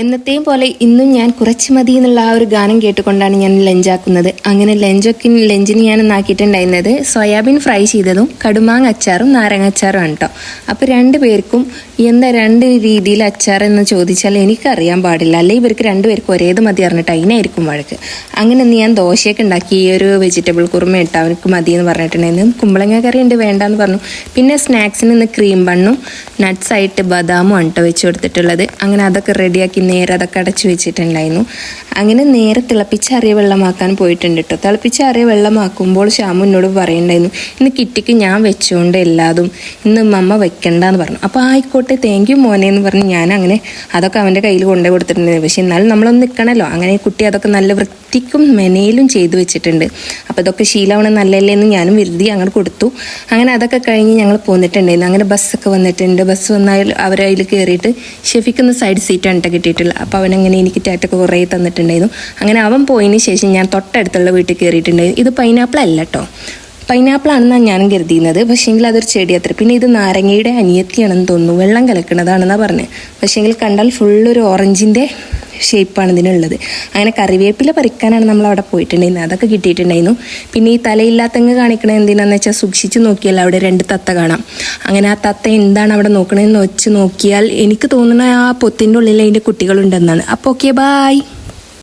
എന്നത്തെയും പോലെ ഇന്നും ഞാൻ കുറച്ച് മതി എന്നുള്ള ആ ഒരു ഗാനം കേട്ടുകൊണ്ടാണ് ഞാൻ ലഞ്ചാക്കുന്നത്. അങ്ങനെ ലഞ്ചിന് ഞാൻ ആക്കിയിട്ടുണ്ടായിരുന്നത് സോയാബീൻ ഫ്രൈ ചെയ്തതും കടുമാങ്ങ അച്ചാറും നാരങ്ങ അച്ചാറും ആണ് കേട്ടോ. അപ്പോൾ രണ്ട് പേർക്കും എന്താ രണ്ട് രീതിയിൽ അച്ചാർ എന്ന് ചോദിച്ചാൽ എനിക്കറിയാൻ പാടില്ല, അല്ലെ ഇവർക്ക് രണ്ടുപേർക്കും ഒരേത് മതി പറഞ്ഞിട്ട് അതിനായിരിക്കും വഴക്ക്. അങ്ങനെ ഞാൻ ദോശയൊക്കെ ഉണ്ടാക്കി ഈ ഒരു വെജിറ്റബിൾ കുറുമ ഇട്ട് അവർക്ക് മതി എന്ന് പറഞ്ഞിട്ടുണ്ടായിരുന്നു. കുമ്പളങ്ങ കറി ഉണ്ട് വേണ്ടാന്ന് പറഞ്ഞു. പിന്നെ സ്നാക്സിന് ഇന്ന് ക്രീം ബണ്ണും നട്ട്സായിട്ട് ബദാമും ആണ് കേട്ടോ വെച്ച് കൊടുത്തിട്ടുള്ളത്. അങ്ങനെ അതൊക്കെ റെഡിയാക്കി നേരെ അതൊക്കെ അടച്ചു വെച്ചിട്ടുണ്ടായിരുന്നു. അങ്ങനെ നേരെ തിളപ്പിച്ചാറിയ വെള്ളമാക്കാൻ പോയിട്ടുണ്ട് കേട്ടോ. തിളപ്പിച്ചാറിയ വെള്ളമാക്കുമ്പോൾ ശ്യാമു എന്നോട് പറയുന്നുണ്ടായിരുന്നു, ഇന്ന് കിറ്റിക്ക് ഞാൻ വെച്ചുകൊണ്ട് എല്ലാതും ഇന്ന് മമ്മ വെക്കണ്ടെന്ന് പറഞ്ഞു. അപ്പോൾ ആയിക്കോട്ടെ താങ്ക് യു മോനെ എന്ന് പറഞ്ഞ് ഞാൻ അങ്ങനെ അതൊക്കെ അവൻ്റെ കയ്യിൽ കൊണ്ടു കൊടുത്തിട്ടുണ്ടായിരുന്നു. പക്ഷെ എന്നാലും നമ്മളൊന്ന് നിൽക്കണമല്ലോ. അങ്ങനെ കുട്ടി അതൊക്കെ നല്ല വൃത്തിക്കും മെനയിലും ചെയ്തു വെച്ചിട്ടുണ്ട്. അപ്പോൾ ഇതൊക്കെ ശീലമാണ് നല്ലല്ലേ എന്ന് ഞാനും വെറുതെ അങ്ങോട്ട് കൊടുത്തു. അങ്ങനെ അതൊക്കെ കഴിഞ്ഞ് ഞങ്ങൾ പോന്നിട്ടുണ്ടായിരുന്നു. അങ്ങനെ ബസ്സൊക്കെ വന്നിട്ടുണ്ട്. ബസ് വന്നാൽ അവരതിൽ കയറിയിട്ട് ഷെഫിക്കുന്ന സൈഡ് സീറ്റാണ് കേട്ടോ കിട്ടിയിട്ടില്ല. അപ്പോൾ അവനങ്ങനെ എനിക്ക് ടാറ്റൊക്കെ കുറേ തന്നിട്ടുണ്ടായിരുന്നു. അങ്ങനെ അവൻ പോയതിന് ശേഷം ഞാൻ തൊട്ടടുത്തുള്ള വീട്ടിൽ കയറിയിട്ടുണ്ടായിരുന്നു. ഇത് പൈനാപ്പിൾ അല്ല കേട്ടോ, പൈനാപ്പിൾ ആണെന്നാണ് ഞാനും കരുതിയിരുന്നത്. പക്ഷേങ്കിൽ അതൊരു ചെടി അത്ര. പിന്നെ ഇത് നാരങ്ങയുടെ അനിയത്തിയാണെന്ന് തോന്നുന്നു, വെള്ളം കലക്കണതാണെന്നാണ് പറഞ്ഞത്. പക്ഷേങ്കിൽ കണ്ടാൽ ഫുള്ളൊരു ഓറഞ്ചിൻ്റെ ഷേപ്പാണ് ഇതിനുള്ളത്. അങ്ങനെ കറിവേപ്പില പറിക്കാനാണ് നമ്മൾ അവിടെ പോയിട്ടുണ്ടായിരുന്നത്. അതൊക്കെ കിട്ടിയിട്ടുണ്ടായിരുന്നു. പിന്നെ ഈ തലയില്ലാത്തങ്ങ് കാണിക്കണത് എന്തിനാന്ന് വെച്ചാൽ സൂക്ഷിച്ച് നോക്കിയാൽ അവിടെ 2 തത്ത കാണാം. അങ്ങനെ ആ തത്ത എന്താണ് അവിടെ നോക്കണതെന്ന് വെച്ച് നോക്കിയാൽ എനിക്ക് തോന്നുന്നത് ആ പൊത്തിൻ്റെ ഉള്ളിൽ അതിൻ്റെ കുട്ടികളുണ്ടെന്നാണ്. അപ്പോൾ ഓക്കെ, ബായ്.